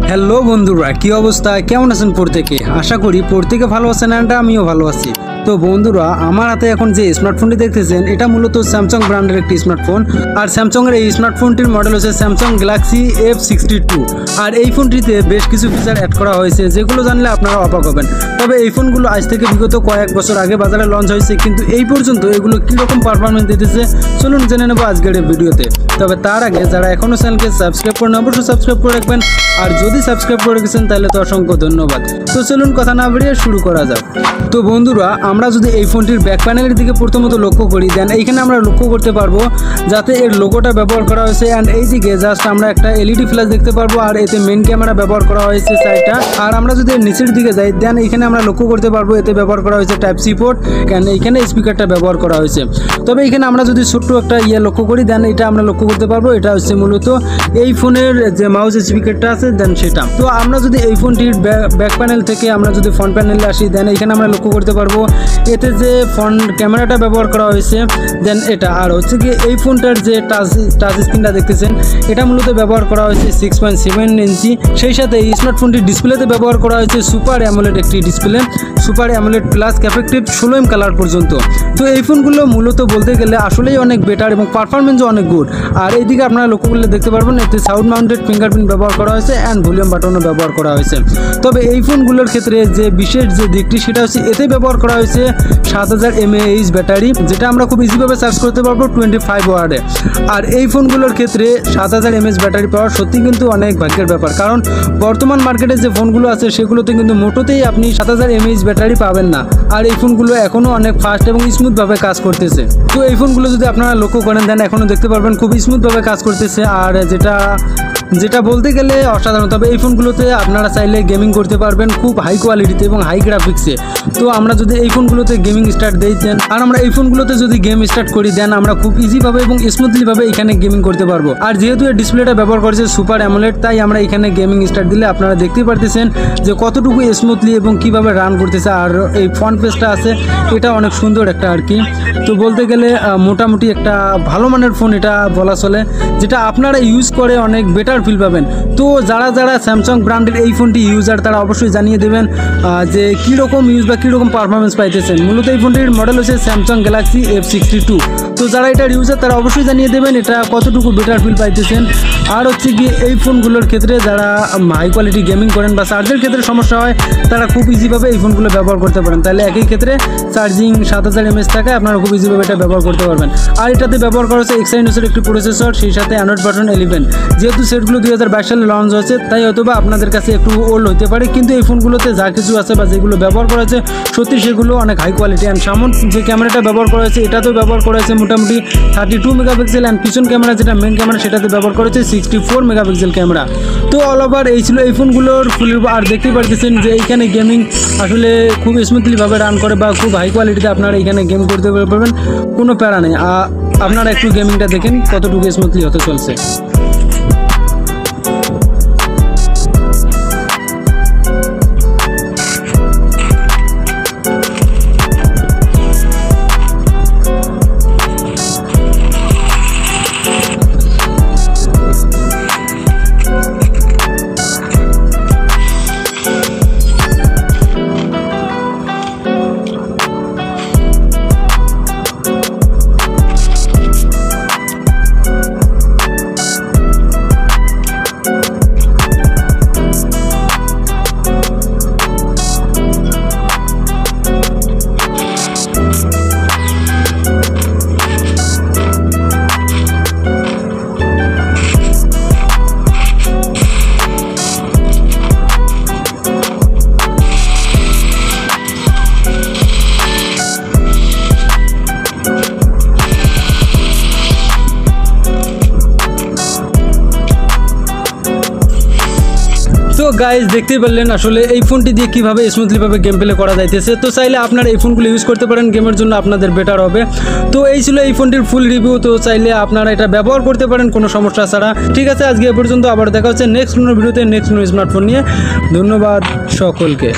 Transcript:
Hello বন্ধুরা, কি অবস্থা, কেমন আছেন প্রত্যেকে? আশা করি প্রত্যেকে ভালো আছেন এন্ড আমিও ভালো আছি। তো বন্ধুরা, আমার হাতে এখন যে স্মার্টফোনটি দেখতেছেন এটা মূলত স্যামসাং ব্র্যান্ডের একটি স্মার্টফোন। আর স্যামসাংয়ের এই স্মার্টফোনটির মডেল হচ্ছে স্যামসাং গ্যালাক্সি F62। আর এই ফোনটিতে বেশ কিছু ফিচার অ্যাড করা হয়েছে যেগুলো জানলে আপনারা অবাক হবেন। তবে এই ফোনগুলো আজ থেকে বিগত কয়েক বছর আগে বাজারে লঞ্চ হয়েছে, কিন্তু এই পর্যন্ত এগুলো কীরকম পারফরমেন্স দিতেছে চলুন জেনে নেবো আজকের এই ভিডিওতে। তবে তার আগে যারা এখনও চ্যানেলকে সাবস্ক্রাইব করেন অবশ্যই সাবস্ক্রাইব করে রাখবেন, আর যদি সাবস্ক্রাইব করে গেছেন তাহলে তো অসংখ্য ধন্যবাদ। তো চলুন কথা না বাড়িয়ে শুরু করা যাক। তো বন্ধুরা, আমরা যদি এই ফোনটির ব্যাক প্যানেলের দিকে প্রথমত লক্ষ্য করি, দেন এইখানে আমরা লক্ষ্য করতে পারবো যাতে এর লোগোটা ব্যবহার করা হয়েছে। অ্যান্ড এইদিকে জাস্ট আমরা একটা এলইডি ফ্ল্যাশ দেখতে পারবো, আর এতে মেন ক্যামেরা ব্যবহার করা হয়েছে সাইডটা। আর আমরা যদি নিচের দিকে যাই, দেন এইখানে আমরা লক্ষ্য করতে পারবো এতে ব্যবহার করা হয়েছে টাইপ সি পোর্ট, অ্যান্ড এইখানে স্পিকারটা ব্যবহার করা হয়েছে। তবে এখানে আমরা যদি ছোট্ট একটা লক্ষ্য করি, দেন এটা আমরা লক্ষ্য করতে পারবো এটা হচ্ছে মূলত এই ফোনের যে মাউস স্পিকারটা আছে দেন সেটা। তো আমরা যদি এই ফোনটির ব্যাক প্যানেল থেকে আমরা যদি ফ্রন্ট প্যানেলে আসি, দেন এখানে আমরা লক্ষ্য করতে পারবো এতে যে ফ্রন্ট ক্যামেরাটা ব্যবহার করা হয়েছে দেন এটা। আর হচ্ছে কি এই ফোনটার যে টাচ স্ক্রিনটা দেখতেছেন এটা মূলত ব্যবহার করা হয়েছে 6.7 ইঞ্চি। সেই সাথে এই স্মার্টফোনটির ডিসপ্লেতে ব্যবহার করা হয়েছে সুপার অ্যামোলেড একটি display, super AMOLED plus capacitive 16 colour পর্যন্ত। তো এই ফোনগুলো মূলত বলতে গেলে আসলেই অনেক বেটার এবং পারফরমেন্সও অনেক গুড। আর এইদিকে আপনারা লক্ষ্য করলে দেখতে পারবেন এতে সাউন্ড মাউন্টেড ফিঙ্গারপ্রিন্ট ব্যবহার করা হয়েছে অ্যান্ড ভলিউম বাটনও ব্যবহার করা হয়েছে। তবে এই ফোনগুলোর ক্ষেত্রে যে বিশেষ যে দিকটি সেটা হচ্ছে এতে ব্যবহার করা হয়েছে 7000 mAh ব্যাটারি, যেটা আমরা খুব ইজিভাবে চার্জ করতে পারবো 25 ওয়াটে। আর এই ফোনগুলোর ক্ষেত্রে 7000 mAh ব্যাটারি পাওয়া সত্যি কিন্তু অনেক ভাগ্যের ব্যাপার, কারণ বর্তমান মার্কেটে যে ফোনগুলো আছে সেগুলোতে কিন্তু মোটোতেই আপনি 7000 mAh ব্যাটারি পাবেন না। আর এই ফোনগুলো এখনও অনেক ফাস্ট এবং স্মুথভাবে কাজ করতেছে। তো এই ফোনগুলো যদি আপনারা লক্ষ্য করেন দেন এখনও দেখতে পারবেন খুব স্মুথভাবে কাজ করতেছে, আর যেটা বলতে গেলে অসাধারণ। তবে এই ফোনগুলোতে আপনারা চাইলে গেমিং করতে পারবেন খুব হাই কোয়ালিটিতে এবং হাই গ্রাফিক্সে। তো আমরা যদি এই ফোনগুলোতে গেমিং স্টার্ট দিই দেন, আর আমরা এই ফোনগুলোতে যদি গেম স্টার্ট করি দেন আমরা খুব ইজিভাবে এবং স্মুথলিভাবে এখানে গেমিং করতে পারবো। আর যেহেতু এই ডিসপ্লেটা ব্যবহার করেছে সুপার অ্যামোলেড, তাই আমরা এখানে গেমিং স্টার্ট দিলে আপনারা দেখতেই পারতেছেন যে কতটুকু স্মুথলি এবং কিভাবে রান করতেছে। আর এই ফ্রন্ট পেজটা আছে এটা অনেক সুন্দর একটা আর কি। তো বলতে গেলে মোটামুটি একটা ভালো মানের ফোন এটা বলা চলে, যেটা আপনারা ইউজ করে অনেক বেটার ফিল পাবেন। তো যারা স্যামসাং ব্র্যান্ডের এই ফোনটি ইউজার তারা অবশ্যই জানিয়ে দেবেন যে কীরকম ইউজ বা কীরকম পারফরমেন্স পাইতেছেন। মূলত এই ফোনটির মডেল হচ্ছে স্যামসাং গ্যালাক্সি F62। তো যারা এটার ইউজার তারা অবশ্যই জানিয়ে দেবেন এটা কতটুকু বেটার ফিল পাইতেছেন। আর হচ্ছে কি এই ফোনগুলোর ক্ষেত্রে যারা হাই কোয়ালিটি গেমিং করেন বা চার্জের ক্ষেত্রে সমস্যা হয় তারা খুব ইজিভাবে এই ফোনগুলো ব্যবহার করতে পারেন। তাহলে একই ক্ষেত্রে চার্জিং 7000 mAh থাকায় আপনারা খুব ইজিভাবে এটা ব্যবহার করতে পারবেন। আর এটাতে ব্যবহার করা হচ্ছে এক্সাইনোসের একটি প্রসেসর, সেই সাথে অ্যান্ড্রয়েড ভার্সন 11। যেহেতু সেটগুলো 2022 সালে লঞ্চ হয়েছে তাই হয়তোবা আপনাদের কাছে একটু ওল্ড হতে পারে, কিন্তু এই ফোনগুলোতে যা কিছু আছে বা যেগুলো ব্যবহার করা হয়েছে সত্যি সেগুলো অনেক হাই কোয়ালিটি। অ্যান্ড সামন যে ক্যামেরাটা ব্যবহার করা হয়েছে এটাতেও ব্যবহার করা হয়েছে মোটামুটি 32 মেগাপিক্সেল, অ্যান্ড পিছন ক্যামেরা যেটা মেন ক্যামেরা সেটাতে ব্যবহার করা হয়েছে 64 মেগাপিক্সেল ক্যামেরা। তো অল ওভার এই ছিল এই ফোনগুলোর ফুল। আর দেখতেই পারতেছেন যে এইখানে গেমিং আসলে খুব স্মুথলিভাবে রান করে বা খুব হাই কোয়ালিটিতে আপনারা এখানে গেম করতে পারবেন, কোনো প্যারা নেই। আপনারা একটু গেমিংটা দেখেন কতটুকু স্মুথলি হতে চলছে। তো গাইজ দেখতেই পারলেন আসলে এই ফোনটি দিয়ে কীভাবে স্মুথলিভাবে গেম প্লে করা যাইতেছে। তো চাইলে আপনারা এই ফোনগুলো ইউজ করতে পারেন, গেমের জন্য আপনাদের বেটার হবে। তো এই ছিল এই ফোনটির ফুল রিভিউ। তো চাইলে আপনারা এটা ব্যবহার করতে পারেন কোনো সমস্যা ছাড়া। ঠিক আছে, আজকে এ পর্যন্ত, আবার দেখা হচ্ছে নেক্সট কোনো ভিডিওতে নেক্সট কোনো স্মার্টফোন নিয়ে। ধন্যবাদ সকলকে।